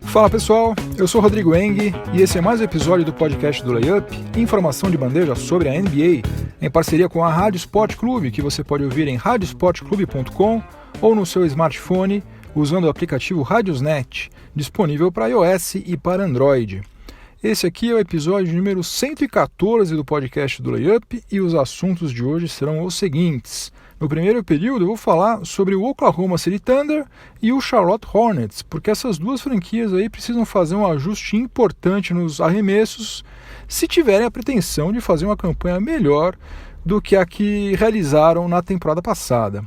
Fala pessoal, eu sou Rodrigo Eng e esse é mais um episódio do podcast do Layup, informação de bandeja sobre a NBA, em parceria com a Rádio Sport Clube, que você pode ouvir em radiosportclube.com ou no seu smartphone usando o aplicativo Radiosnet, disponível para iOS e para Android. Esse aqui é o episódio número 114 do podcast do Layup e os assuntos de hoje serão os seguintes. No primeiro período eu vou falar sobre o Oklahoma City Thunder e o Charlotte Hornets, porque essas duas franquias aí precisam fazer um ajuste importante nos arremessos se tiverem a pretensão de fazer uma campanha melhor do que a que realizaram na temporada passada.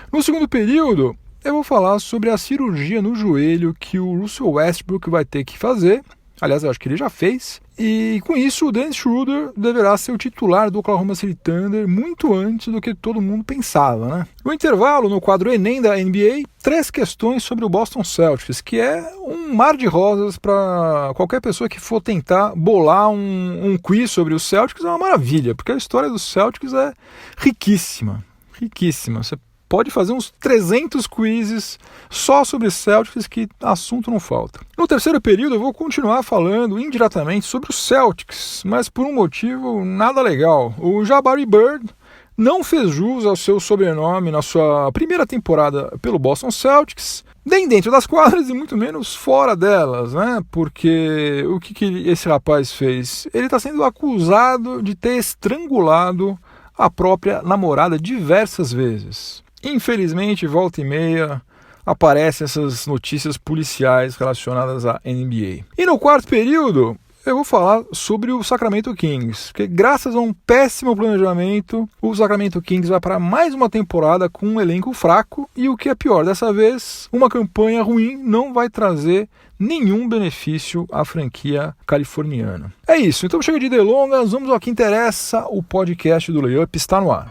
No segundo período eu vou falar sobre a cirurgia no joelho que o Russell Westbrook vai ter que fazer. Aliás, eu acho que ele já fez. E com isso, o Dennis Schroeder deverá ser o titular do Oklahoma City Thunder muito antes do que todo mundo pensava, né? No intervalo, no quadro Enem da NBA, 3 questões sobre o Boston Celtics, que é um mar de rosas para qualquer pessoa que for tentar bolar um quiz sobre os Celtics. É uma maravilha, porque a história dos Celtics é riquíssima, riquíssima. Você pode fazer uns 300 quizzes só sobre Celtics, que assunto não falta. No terceiro período eu vou continuar falando indiretamente sobre os Celtics, mas por um motivo nada legal. O Jabari Bird não fez jus ao seu sobrenome na sua primeira temporada pelo Boston Celtics, nem dentro das quadras e muito menos fora delas, né? Porque o que esse rapaz fez? Ele está sendo acusado de ter estrangulado a própria namorada diversas vezes. Infelizmente, volta e meia, aparecem essas notícias policiais relacionadas à NBA. E no quarto período, eu vou falar sobre o Sacramento Kings, porque graças a um péssimo planejamento, o Sacramento Kings vai para mais uma temporada com um elenco fraco e o que é pior, dessa vez, uma campanha ruim não vai trazer nenhum benefício à franquia californiana. É isso, então chega de delongas, vamos ao que interessa, o podcast do Layup está no ar.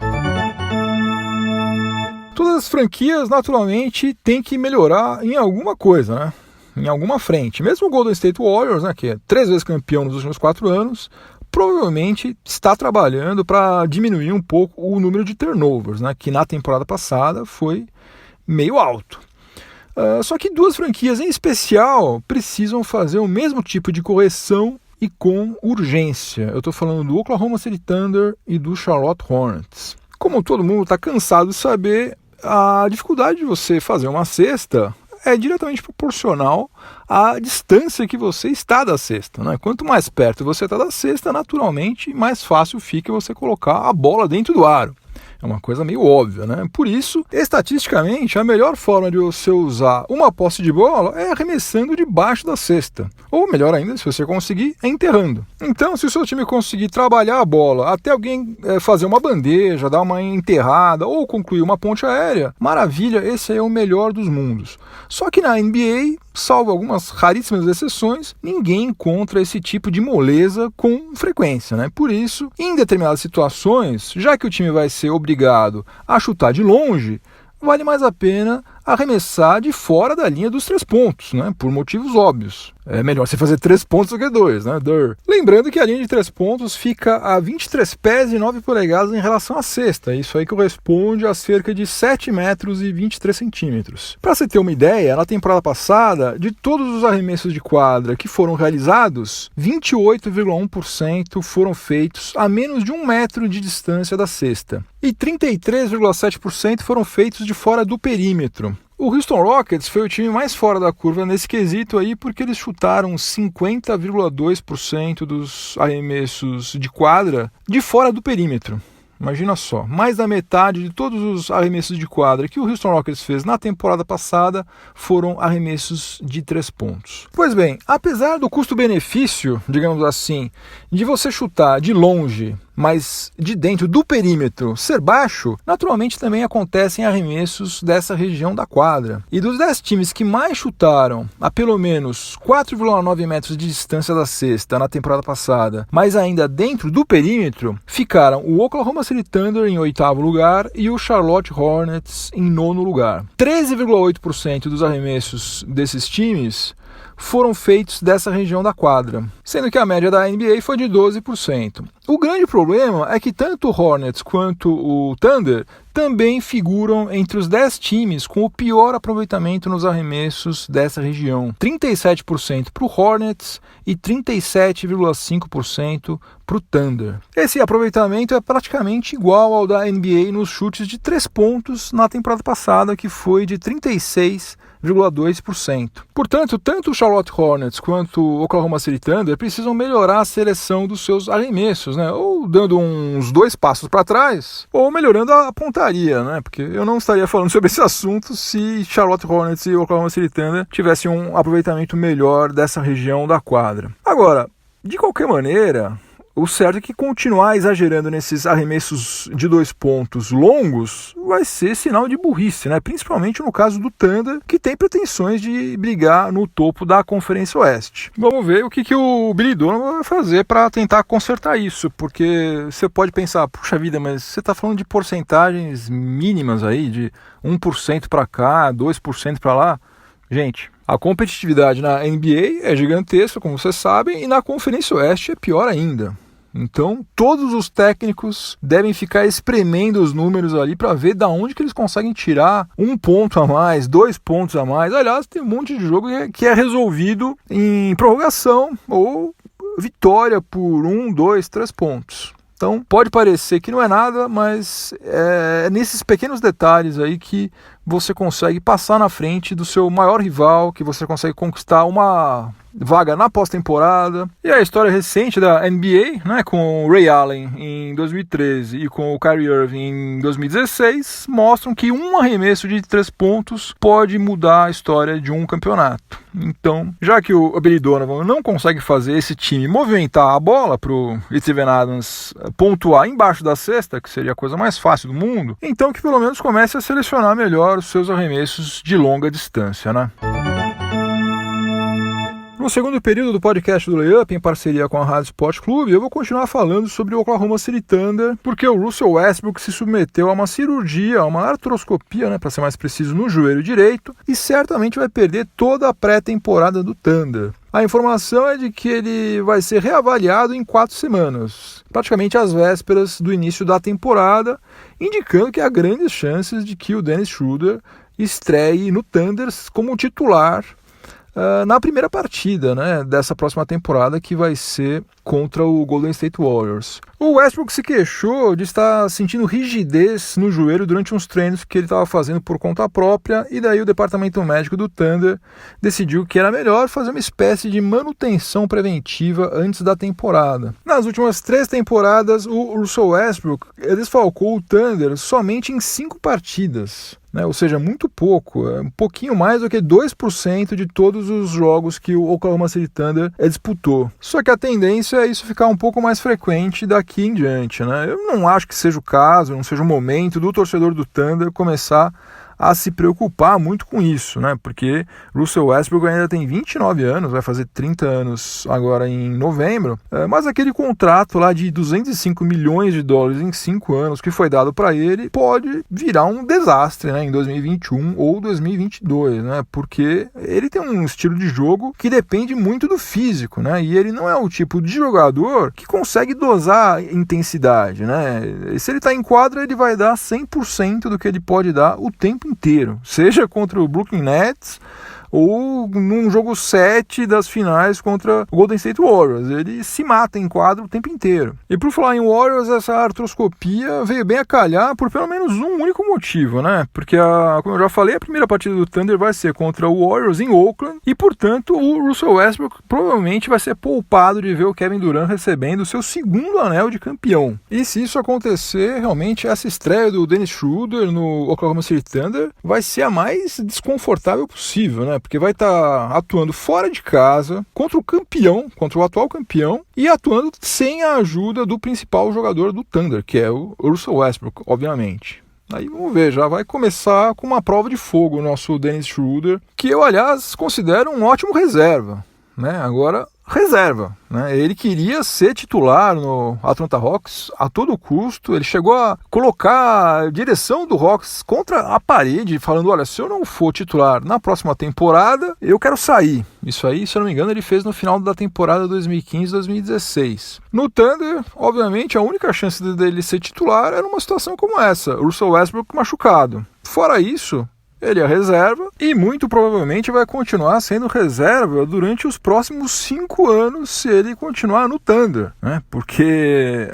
Todas as franquias, naturalmente, têm que melhorar em alguma coisa, né? Em alguma frente. Mesmo o Golden State Warriors, né, que é 3 vezes campeão nos últimos 4 anos, provavelmente está trabalhando para diminuir um pouco o número de turnovers, né, que na temporada passada foi meio alto. Só que 2 franquias em especial precisam fazer o mesmo tipo de correção e com urgência. Eu estou falando do Oklahoma City Thunder e do Charlotte Hornets. Como todo mundo está cansado de saber, a dificuldade de você fazer uma cesta é diretamente proporcional à distância que você está da cesta, né? Quanto mais perto você está da cesta, naturalmente, mais fácil fica você colocar a bola dentro do aro. É uma coisa meio óbvia, né? Por isso, estatisticamente, a melhor forma de você usar uma posse de bola é arremessando debaixo da cesta. Ou melhor ainda, se você conseguir, é enterrando. Então, se o seu time conseguir trabalhar a bola até alguém fazer uma bandeja, dar uma enterrada ou concluir uma ponte aérea, maravilha, esse aí é o melhor dos mundos. Só que na NBA, salvo algumas raríssimas exceções, ninguém encontra esse tipo de moleza com frequência, né? Por isso, em determinadas situações, já que o time vai ser obrigado a chutar de longe, vale mais a pena arremessar de fora da linha dos 3 pontos, né? Por motivos óbvios. É melhor você fazer 3 pontos do que 2, né? Lembrando que a linha de 3 pontos fica a 23 pés e 9 polegadas em relação à cesta. Isso aí corresponde a cerca de 7 metros e 23 centímetros. Para você ter uma ideia, na temporada passada, de todos os arremessos de quadra que foram realizados, 28,1% foram feitos a menos de 1 metro de distância da cesta. E 33,7% foram feitos de fora do perímetro. O Houston Rockets foi o time mais fora da curva nesse quesito aí porque eles chutaram 50,2% dos arremessos de quadra de fora do perímetro. Imagina só, mais da metade de todos os arremessos de quadra que o Houston Rockets fez na temporada passada foram arremessos de 3 pontos. Pois bem, apesar do custo-benefício, digamos assim, de você chutar de longe mas de dentro do perímetro ser baixo, naturalmente também acontecem arremessos dessa região da quadra. E dos 10 times que mais chutaram a pelo menos 4,9 metros de distância da cesta na temporada passada, mas ainda dentro do perímetro, ficaram o Oklahoma City Thunder em 8º lugar e o Charlotte Hornets em 9º lugar. 13,8% dos arremessos desses times foram feitos dessa região da quadra, sendo que a média da NBA foi de 12%. O grande problema é que tanto o Hornets quanto o Thunder também figuram entre os 10 times com o pior aproveitamento nos arremessos dessa região. 37% para o Hornets e 37,5% para o Thunder. Esse aproveitamento é praticamente igual ao da NBA nos chutes de 3 pontos na temporada passada, que foi de 36,2%. Portanto, tanto o Charlotte Hornets quanto o Oklahoma City Thunder precisam melhorar a seleção dos seus arremessos, né? Ou dando uns 2 passos para trás, ou melhorando a pontaria, né? Porque eu não estaria falando sobre esse assunto se Charlotte Hornets e Oklahoma City Thunder tivessem um aproveitamento melhor dessa região da quadra. Agora, de qualquer maneira, o certo é que continuar exagerando nesses arremessos de 2 pontos longos vai ser sinal de burrice, né? Principalmente no caso do Thunder, que tem pretensões de brigar no topo da Conferência Oeste. Vamos ver o que o Billy Donovan vai fazer para tentar consertar isso, porque você pode pensar, puxa vida, mas você está falando de porcentagens mínimas aí, de 1% para cá, 2% para lá. Gente, a competitividade na NBA é gigantesca, como vocês sabem, e na Conferência Oeste é pior ainda. Então, todos os técnicos devem ficar espremendo os números ali para ver da onde que eles conseguem tirar 1 ponto a mais, 2 pontos a mais. Aliás, tem um monte de jogo que é resolvido em prorrogação ou vitória por 1, 2, 3 pontos. Então, pode parecer que não é nada, mas é nesses pequenos detalhes aí que você consegue passar na frente do seu maior rival, que você consegue conquistar uma vaga na pós-temporada. E a história recente da NBA, né, com o Ray Allen em 2013 e com o Kyrie Irving em 2016, mostram que um arremesso de 3 pontos pode mudar a história de um campeonato. Então, já que o Billy Donovan não consegue fazer esse time movimentar a bola para o Steven Adams pontuar embaixo da cesta, que seria a coisa mais fácil do mundo, então que pelo menos comece a selecionar melhor os seus arremessos de longa distância, né? No segundo período do podcast do Layup, em parceria com a Rádio Sport Clube, eu vou continuar falando sobre o Oklahoma City Thunder, porque o Russell Westbrook se submeteu a uma cirurgia, a uma artroscopia, né, para ser mais preciso, no joelho direito, e certamente vai perder toda a pré-temporada do Thunder. A informação é de que ele vai ser reavaliado em 4 semanas, praticamente às vésperas do início da temporada, indicando que há grandes chances de que o Dennis Schroeder estreie no Thunder como titular na primeira partida, né, dessa próxima temporada, que vai ser contra o Golden State Warriors. O Westbrook se queixou de estar sentindo rigidez no joelho durante uns treinos que ele estava fazendo por conta própria, e daí o departamento médico do Thunder decidiu que era melhor fazer uma espécie de manutenção preventiva antes da temporada. Nas últimas 3 temporadas, o Russell Westbrook desfalcou o Thunder somente em 5 partidas. Ou seja, muito pouco, um pouquinho mais do que 2% de todos os jogos que o Oklahoma City Thunder disputou. Só que a tendência é isso ficar um pouco mais frequente daqui em diante, né? Eu não acho que seja o caso, não seja o momento do torcedor do Thunder começar a se preocupar muito com isso, né? Porque Russell Westbrook ainda tem 29 anos, vai fazer 30 anos agora em novembro, mas aquele contrato lá de $205 milhões em 5 anos que foi dado para ele pode virar um desastre, né, em 2021 ou 2022, né? Porque ele tem um estilo de jogo que depende muito do físico, né? E ele não é o tipo de jogador que consegue dosar intensidade, né? E se ele está em quadra, ele vai dar 100% do que ele pode dar o tempo inteiro, seja contra o Brooklyn Nets ou num jogo 7 das finais contra o Golden State Warriors. Ele se mata em quadro o tempo inteiro. E por falar em Warriors, essa artroscopia veio bem a calhar por pelo menos um único motivo, né? Porque, como eu já falei, a primeira partida do Thunder vai ser contra o Warriors em Oakland e, portanto, o Russell Westbrook provavelmente vai ser poupado de ver o Kevin Durant recebendo o seu 2º anel de campeão. E se isso acontecer, realmente essa estreia do Dennis Schroeder no Oklahoma City Thunder vai ser a mais desconfortável possível, né? Porque vai estar atuando fora de casa contra o campeão, contra o atual campeão, e atuando sem a ajuda do principal jogador do Thunder, que é o Russell Westbrook, obviamente. Aí vamos ver, já vai começar com uma prova de fogo o nosso Dennis Schroeder, que eu, aliás, considero um ótimo reserva. né? Agora reserva, né? Ele queria ser titular no Atlanta Hawks a todo custo. Ele chegou a colocar a direção do Hawks contra a parede, falando: olha, se eu não for titular na próxima temporada, eu quero sair. Isso aí, se eu não me engano, ele fez no final da temporada 2015-2016. No Thunder, obviamente, a única chance dele ser titular era numa situação como essa, Russell Westbrook machucado. Fora isso, ele é reserva e muito provavelmente vai continuar sendo reserva durante os próximos 5 anos se ele continuar no Thunder, né? Porque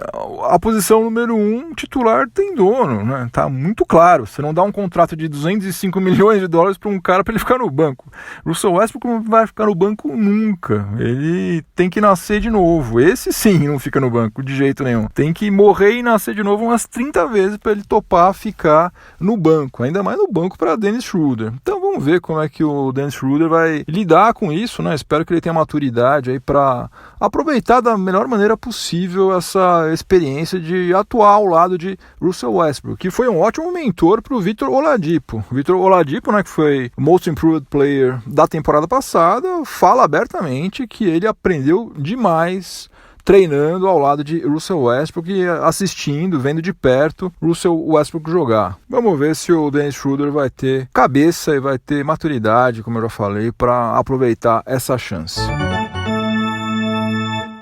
a posição número 1 titular tem dono, né? Tá muito claro. Você não dá um contrato de 205 milhões de dólares para um cara para ele ficar no banco. Russell Westbrook não vai ficar no banco nunca. Ele tem que nascer de novo. Esse sim não fica no banco de jeito nenhum. Tem que morrer e nascer de novo umas 30 vezes para ele topar ficar no banco. Ainda mais no banco para Dennis Schroeder. Então vamos ver como é que o Dennis Schroeder vai lidar com isso, né? Espero que ele tenha maturidade aí para aproveitar da melhor maneira possível essa experiência de atuar ao lado de Russell Westbrook, que foi um ótimo mentor para o Victor Oladipo. O Victor Oladipo, né, que foi o Most Improved Player da temporada passada, fala abertamente que ele aprendeu demais treinando ao lado de Russell Westbrook e assistindo, vendo de perto Russell Westbrook jogar. Vamos ver se o Dennis Schroeder vai ter cabeça e vai ter maturidade, como eu já falei, para aproveitar essa chance.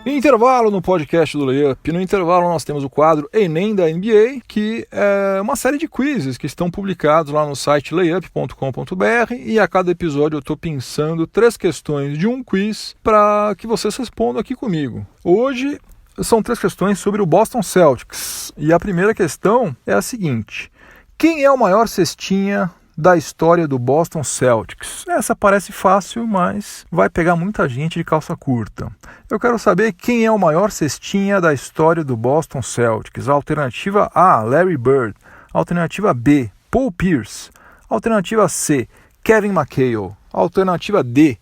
Intervalo no podcast do Layup. No intervalo nós temos o quadro Enem da NBA, que é uma série de quizzes que estão publicados lá no site layup.com.br, e a cada episódio eu estou pensando 3 questões de um quiz para que vocês respondam aqui comigo. Hoje são 3 questões sobre o Boston Celtics, e a primeira questão é a seguinte: quem é o maior cestinha da história do Boston Celtics? Essa parece fácil, mas vai pegar muita gente de calça curta. Eu quero saber quem é o maior cestinha da história do Boston Celtics. Alternativa A, Larry Bird. Alternativa B, Paul Pierce. Alternativa C, Kevin McHale. Alternativa D,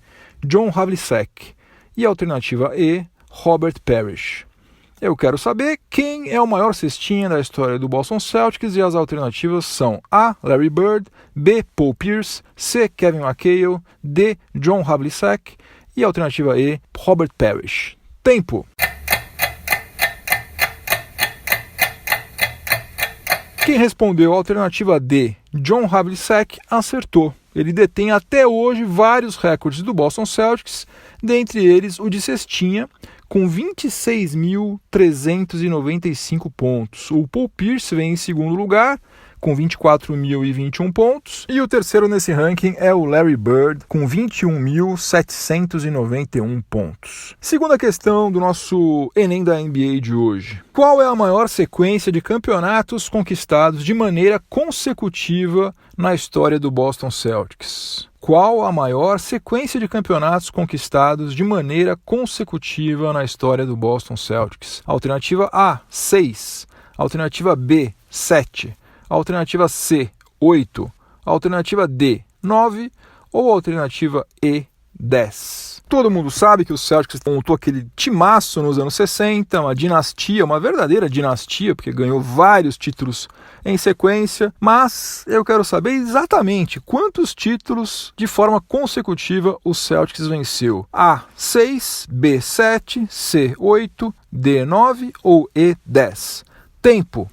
John Havlicek. E alternativa E, Robert Parrish. Eu quero saber quem é o maior cestinha da história do Boston Celtics, e as alternativas são A, Larry Bird, B, Paul Pierce, C, Kevin McHale, D, John Havlicek e a alternativa E, Robert Parrish. Tempo! Quem respondeu a alternativa D, John Havlicek, acertou. Ele detém até hoje vários recordes do Boston Celtics, dentre eles o de cestinha, com 26.395 pontos. O Paul Pierce vem em segundo lugar, com 24.021 pontos. E o terceiro nesse ranking é o Larry Bird, com 21.791 pontos. Segunda questão do nosso Enem da NBA de hoje. Qual é a maior sequência de campeonatos conquistados de maneira consecutiva na história do Boston Celtics? Qual a maior sequência de campeonatos conquistados de maneira consecutiva na história do Boston Celtics? Alternativa A, 6. Alternativa B, 7. Alternativa C, 8. Alternativa D, 9. Ou alternativa E, 10. Todo mundo sabe que o Celtics montou aquele timaço nos anos 60, uma dinastia, uma verdadeira dinastia, porque ganhou vários títulos em sequência, mas eu quero saber exatamente quantos títulos de forma consecutiva o Celtics venceu. A, 6, B, 7, C, 8, D, 9 ou E, 10. Tempo!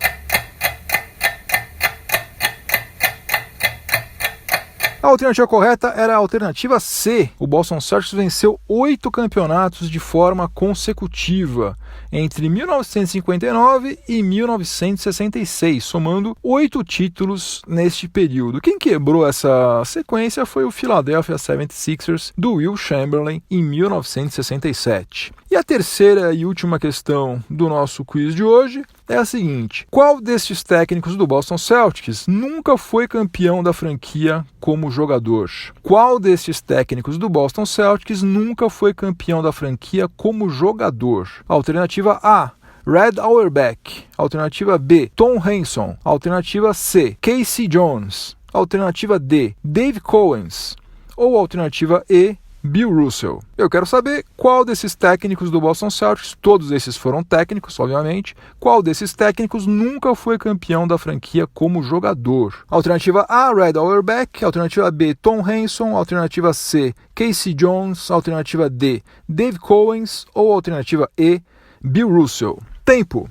A alternativa correta era a alternativa C. O Boston Celtics venceu 8 campeonatos de forma consecutiva entre 1959 e 1966, somando 8 títulos neste período. Quem quebrou essa sequência foi o Philadelphia 76ers do Will Chamberlain em 1967. E a terceira e última questão do nosso quiz de hoje é a seguinte: qual destes técnicos do Boston Celtics nunca foi campeão da franquia como jogador? Qual destes técnicos do Boston Celtics nunca foi campeão da franquia como jogador? Alternativa A, Red Auerbach. Alternativa B, Tom Hanson. Alternativa C, Casey Jones. Alternativa D, Dave Cowens. Ou alternativa E, Bill Russell. Eu quero saber qual desses técnicos do Boston Celtics, todos esses foram técnicos, obviamente, qual desses técnicos nunca foi campeão da franquia como jogador. Alternativa A, Red Auerbach. Alternativa B, Tom Henson. Alternativa C, Casey Jones. Alternativa D, Dave Cowens. Ou alternativa E, Bill Russell. Tempo.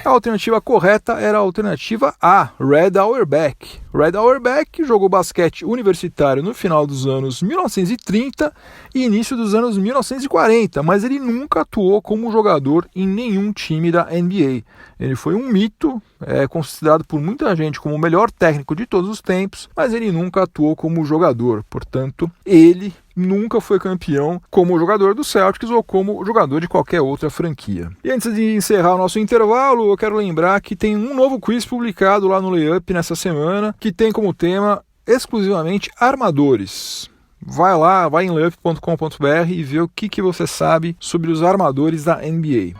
A alternativa correta era a alternativa A, Red Auerbach. Red Auerbach jogou basquete universitário no final dos anos 1930 e início dos anos 1940, mas ele nunca atuou como jogador em nenhum time da NBA. Ele foi um mito, é considerado por muita gente como o melhor técnico de todos os tempos, mas ele nunca atuou como jogador. Portanto, ele nunca foi campeão como jogador do Celtics ou como jogador de qualquer outra franquia. E antes de encerrar o nosso intervalo, eu quero lembrar que tem um novo quiz publicado lá no Layup nessa semana, que tem como tema exclusivamente armadores. Vai lá, vai em layup.com.br e vê o que você sabe sobre os armadores da NBA.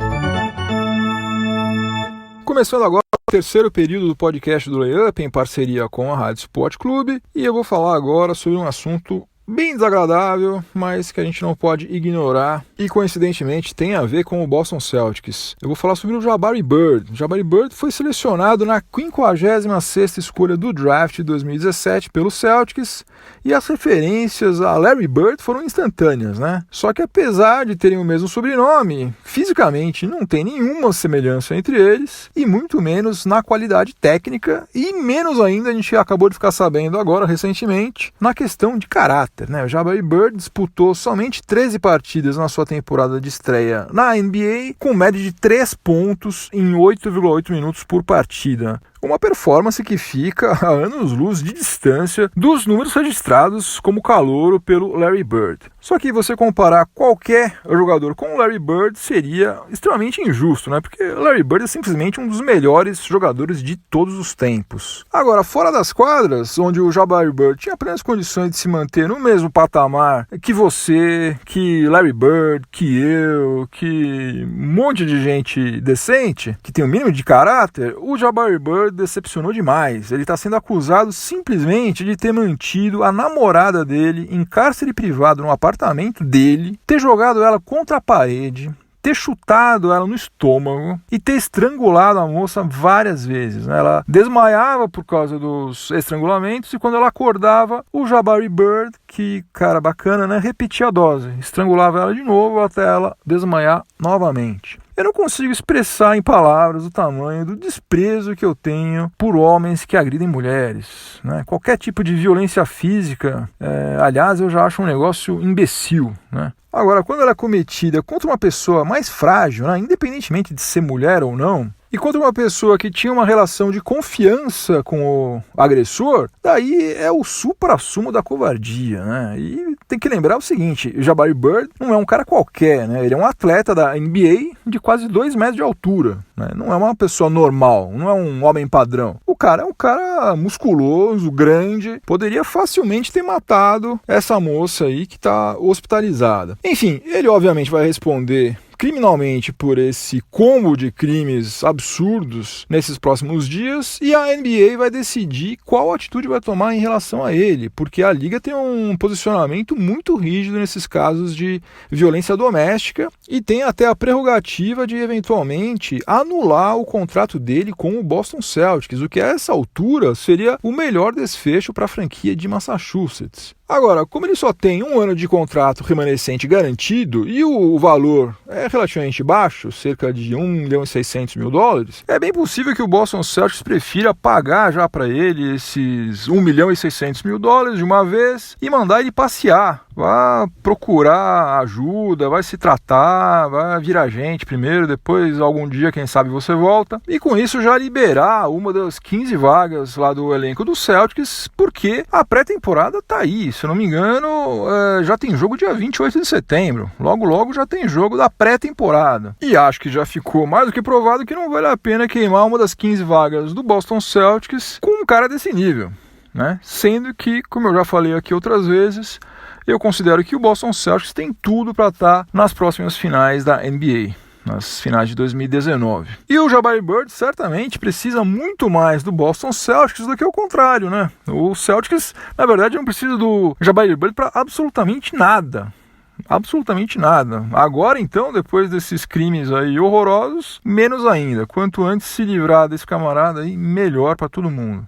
Começando agora o terceiro período do podcast do Layup, em parceria com a Rádio Sport Clube, e eu vou falar agora sobre um assunto bem desagradável, mas que a gente não pode ignorar e coincidentemente tem a ver com o Boston Celtics. Eu vou falar sobre o Jabari Bird. O Jabari Bird foi selecionado na 56ª escolha do draft de 2017 pelo Celtics e as referências a Larry Bird foram instantâneas, né? Só que apesar de terem o mesmo sobrenome, fisicamente não tem nenhuma semelhança entre eles e muito menos na qualidade técnica e menos ainda, a gente acabou de ficar sabendo agora recentemente, na questão de caráter. O Jabari Bird disputou somente 13 partidas na sua temporada de estreia na NBA, com média de 3 pontos em 8,8 minutos por partida. Uma performance que fica a anos-luz de distância dos números registrados como calouro pelo Larry Bird. Só que você comparar qualquer jogador com o Larry Bird seria extremamente injusto, né? Porque o Larry Bird é simplesmente um dos melhores jogadores de todos os tempos. Agora, fora das quadras, onde o Jabari Bird tinha plenas condições de se manter no mesmo patamar que você, que Larry Bird, que eu, que um monte de gente decente, que tem o mínimo de caráter, o Jabari Bird decepcionou demais. Ele está sendo acusado simplesmente de ter mantido a namorada dele em cárcere privado no apartamento dele, ter jogado ela contra a parede, ter chutado ela no estômago e ter estrangulado a moça várias vezes. Ela desmaiava por causa dos estrangulamentos e quando ela acordava, o Jabari Bird, que cara bacana, né, repetia a dose, estrangulava ela de novo até ela desmaiar novamente. Eu não consigo expressar em palavras o tamanho do desprezo que eu tenho por homens que agridem mulheres, né? Qualquer tipo de violência física, aliás, eu já acho um negócio imbecil, né? Agora, quando ela é cometida contra uma pessoa mais frágil, né, independentemente de ser mulher ou não, e contra uma pessoa que tinha uma relação de confiança com o agressor, daí é o supra-sumo da covardia, né? E tem que lembrar o seguinte, o Jabari Bird não é um cara qualquer, né? Ele é um atleta da NBA de quase 2 metros de altura, né? Não é uma pessoa normal, não é um homem padrão. O cara é um cara musculoso, grande, poderia facilmente ter matado essa moça aí que está hospitalizada. Enfim, ele obviamente vai responder criminalmente por esse combo de crimes absurdos nesses próximos dias e a NBA vai decidir qual atitude vai tomar em relação a ele, porque a liga tem um posicionamento muito rígido nesses casos de violência doméstica e tem até a prerrogativa de eventualmente anular o contrato dele com o Boston Celtics, o que a essa altura seria o melhor desfecho para a franquia de Massachusetts. Agora, como ele só tem 1 ano de contrato remanescente garantido e o valor é relativamente baixo, cerca de $1.600.000, é bem possível que o Boston Celtics prefira pagar já para ele esses $1.600.000 de uma vez e mandar ele passear. Vai procurar ajuda, vai se tratar, vai virar gente primeiro, depois algum dia, quem sabe, você volta. E com isso já liberar uma das 15 vagas lá do elenco do Celtics, porque a pré-temporada tá aí. Se eu não me engano, já tem jogo dia 28 de setembro. Logo já tem jogo da pré-temporada. E acho que já ficou mais do que provado que não vale a pena queimar uma das 15 vagas do Boston Celtics com um cara desse nível, né? Sendo que, como eu já falei aqui outras vezes, eu considero que o Boston Celtics tem tudo para estar nas próximas finais da NBA. nas finais de 2019. E o Jabari Bird certamente precisa muito mais do Boston Celtics do que o contrário, né? O Celtics, na verdade, não precisa do Jabari Bird para absolutamente nada. Absolutamente nada. Agora então, depois desses crimes aí horrorosos, menos ainda. Quanto antes se livrar desse camarada aí, melhor para todo mundo.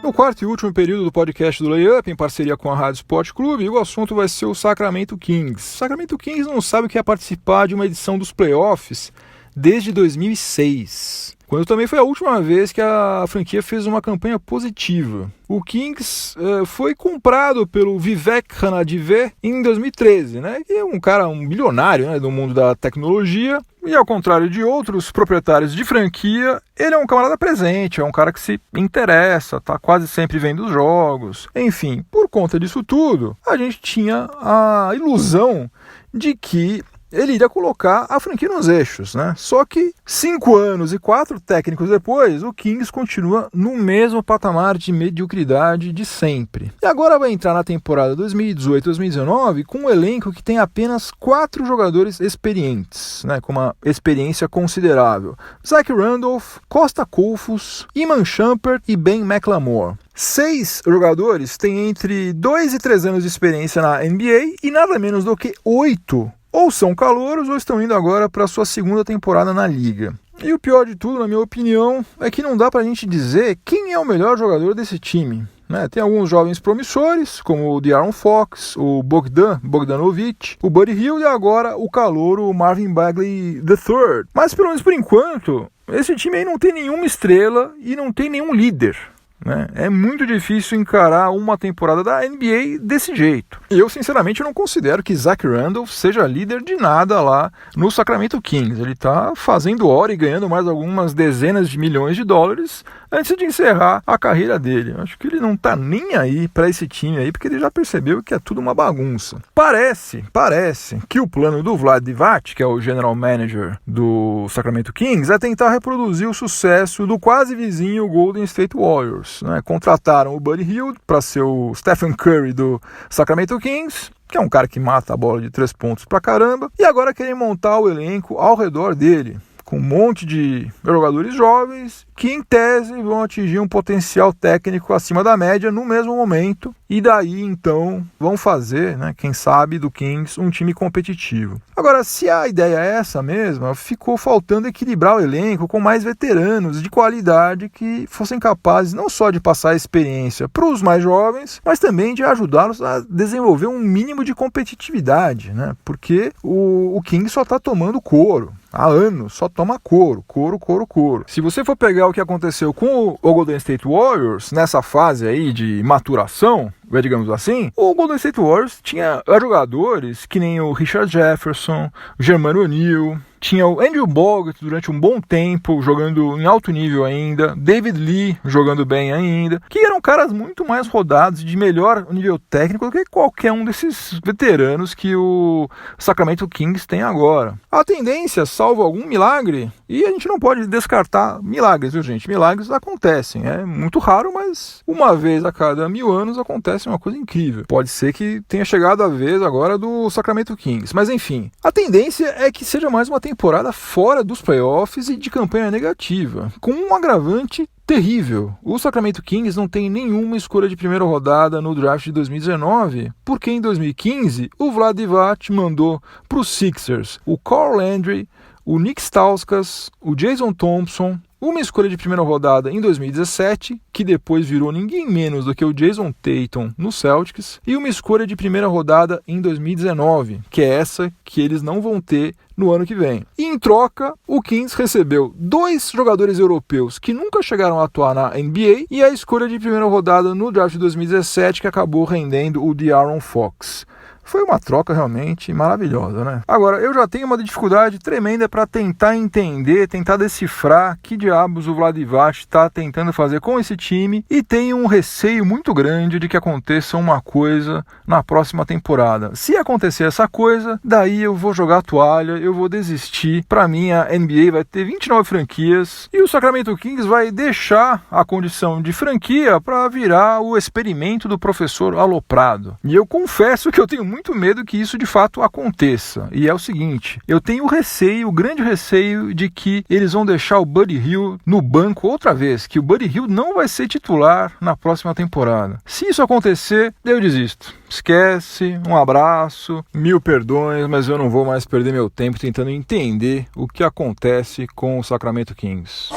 No quarto e último período do podcast do Layup, em parceria com a Rádio Sport Clube, o assunto vai ser o Sacramento Kings. O Sacramento Kings não sabe o que é participar de uma edição dos playoffs desde 2006, quando também foi a última vez que a franquia fez uma campanha positiva. O Kings foi comprado pelo Vivek Ranadivé em 2013, né? Que é um bilionário, né, do mundo da tecnologia. E ao contrário de outros proprietários de franquia, ele é um camarada presente, é um cara que se interessa, tá quase sempre vendo os jogos. Enfim, por conta disso tudo, a gente tinha a ilusão de que ele iria colocar a franquia nos eixos, né? Só que 5 anos e 4 técnicos depois, o Kings continua no mesmo patamar de mediocridade de sempre. E agora vai entrar na temporada 2018-2019 com um elenco que tem apenas 4 jogadores experientes, né? Com uma experiência considerável. Zach Randolph, Costa Koufos, Iman Shumpert e Ben McLemore. 6 jogadores têm entre 2 e 3 anos de experiência na NBA e nada menos do que 8 ou são calouros ou estão indo agora para a sua segunda temporada na liga. E o pior de tudo, na minha opinião, é que não dá para a gente dizer quem é o melhor jogador desse time, né? Tem alguns jovens promissores, como o De'Aaron Fox, o Bogdanovic, o Buddy Hield e agora o calouro Marvin Bagley III. Mas pelo menos por enquanto, esse time aí não tem nenhuma estrela e não tem nenhum líder, né? É muito difícil encarar uma temporada da NBA desse jeito. E eu, sinceramente, não considero que Zach Randolph seja líder de nada lá no Sacramento Kings. Ele está fazendo hora e ganhando mais algumas dezenas de milhões de dólares antes de encerrar a carreira dele. Acho que ele não está nem aí para esse time aí, porque ele já percebeu que é tudo uma bagunça. Parece que o plano do Vlad Divac, que é o general manager do Sacramento Kings, é tentar reproduzir o sucesso do quase vizinho Golden State Warriors, né? Contrataram o Buddy Hield para ser o Stephen Curry do Sacramento Kings, que é um cara que mata a bola de 3 pontos pra caramba, e agora querem montar o elenco ao redor dele, com um monte de jogadores jovens que, em tese, vão atingir um potencial técnico acima da média no mesmo momento, e daí, então, vão fazer, né, quem sabe, do Kings um time competitivo. Agora, se a ideia é essa mesma, ficou faltando equilibrar o elenco com mais veteranos de qualidade que fossem capazes não só de passar a experiência para os mais jovens, mas também de ajudá-los a desenvolver um mínimo de competitividade, né? Porque o Kings só está tomando couro. Há anos, só toma couro. Se você for pegar o que aconteceu com o Golden State Warriors, nessa fase aí de maturação, digamos assim, o Golden State Warriors tinha jogadores que nem o Richard Jefferson, o Germano O'Neal, tinha o Andrew Bogut durante um bom tempo, jogando em alto nível ainda, David Lee jogando bem ainda, que eram caras muito mais rodados, de melhor nível técnico do que qualquer um desses veteranos que o Sacramento Kings tem agora. A tendência, salvo algum milagre, e a gente não pode descartar milagres, viu, gente? Milagres acontecem, é muito raro, mas uma vez a cada 1000 anos acontece uma coisa incrível. Pode ser que tenha chegado a vez agora do Sacramento Kings, mas enfim, a tendência é que seja mais uma temporada fora dos playoffs e de campanha negativa, com um agravante terrível. O Sacramento Kings não tem nenhuma escolha de primeira rodada no draft de 2019, porque em 2015 o Vlad Divac mandou para os Sixers o Carl Landry, o Nick Stauskas, o Jason Thompson, uma escolha de primeira rodada em 2017, que depois virou ninguém menos do que o Jason Tatum no Celtics, e uma escolha de primeira rodada em 2019, que é essa que eles não vão ter no ano que vem. E em troca, o Kings recebeu 2 jogadores europeus que nunca chegaram a atuar na NBA e a escolha de primeira rodada no draft de 2017, que acabou rendendo o De'Aaron Fox. Foi uma troca realmente maravilhosa, né? Agora, eu já tenho uma dificuldade tremenda para tentar entender, tentar decifrar que diabos o Vlad Divac está tentando fazer com esse time, e tenho um receio muito grande de que aconteça uma coisa na próxima temporada. Se acontecer essa coisa, daí eu vou jogar a toalha, eu vou desistir. Para mim, a NBA vai ter 29 franquias e o Sacramento Kings vai deixar a condição de franquia para virar o experimento do professor Aloprado. E eu confesso que eu tenho muito medo que isso de fato aconteça. E é o seguinte, eu tenho o grande receio de que eles vão deixar o Buddy Hield no banco outra vez, que o Buddy Hield não vai ser titular na próxima temporada. Se isso acontecer, eu desisto. Esquece, um abraço, 1000 perdões, mas eu não vou mais perder meu tempo tentando entender o que acontece com o Sacramento Kings.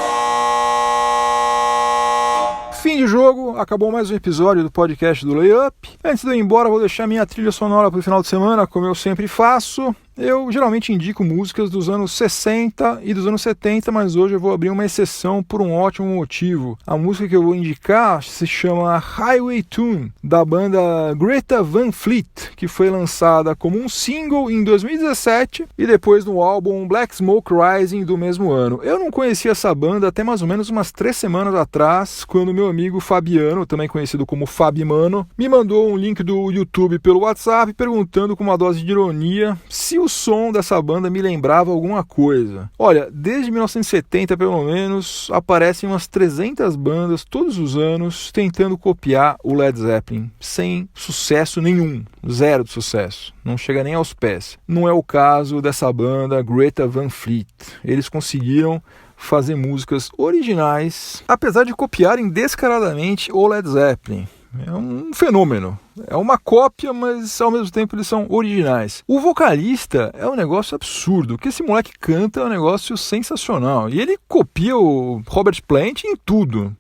Fim de jogo, acabou mais um episódio do podcast do Layup. Antes de eu ir embora, vou deixar minha trilha sonora para o final de semana, como eu sempre faço. Eu geralmente indico músicas dos anos 60 e dos anos 70, mas hoje eu vou abrir uma exceção por um ótimo motivo. A música que eu vou indicar se chama Highway Tune, da banda Greta Van Fleet, que foi lançada como um single em 2017 e depois no álbum Black Smoke Rising do mesmo ano. Eu não conhecia essa banda até mais ou menos umas 3 semanas atrás, quando meu amigo Fabiano, também conhecido como Fabimano, me mandou um link do YouTube pelo WhatsApp perguntando com uma dose de ironia se o som dessa banda me lembrava alguma coisa. Olha, desde 1970 pelo menos, aparecem umas 300 bandas todos os anos tentando copiar o Led Zeppelin, sem sucesso nenhum, zero de sucesso, não chega nem aos pés. Não é o caso dessa banda Greta Van Fleet. Eles conseguiram fazer músicas originais, apesar de copiarem descaradamente o Led Zeppelin. É um fenômeno. É uma cópia, mas ao mesmo tempo eles são originais. O vocalista é um negócio absurdo. O que esse moleque canta é um negócio sensacional. E ele copia o Robert Plant em tudo,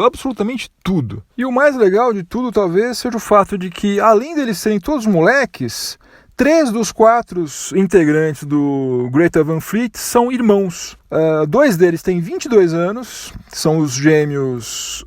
absolutamente tudo. E o mais legal de tudo talvez seja o fato de que, além deles serem todos moleques, 3 dos 4 integrantes do Greta Van Fleet são irmãos. 2 deles têm 22 anos, são os gêmeos,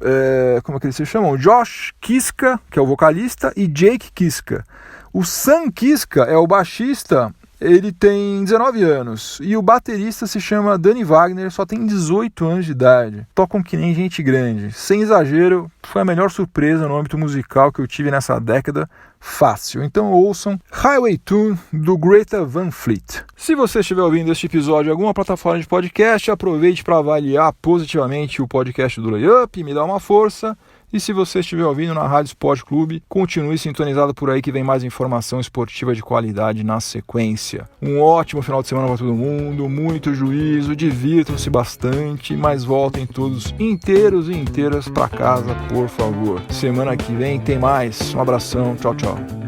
como é que eles se chamam? Josh Kiska, que é o vocalista, e Jake Kiska. O Sam Kiska é o baixista, ele tem 19 anos, e o baterista se chama Danny Wagner, só tem 18 anos de idade. Tocam que nem gente grande. Sem exagero, foi a melhor surpresa no âmbito musical que eu tive nessa década, fácil. Então ouçam Highway Tune do Greta Van Fleet. Se você estiver ouvindo este episódio em alguma plataforma de podcast, aproveite para avaliar positivamente o podcast do Layup, me dá uma força. E se você estiver ouvindo na Rádio Sport Clube, continue sintonizado por aí que vem mais informação esportiva de qualidade na sequência. Um ótimo final de semana para todo mundo, muito juízo, divirtam-se bastante, mas voltem todos inteiros e inteiras para casa, por favor. Semana que vem tem mais. Um abração, tchau, tchau.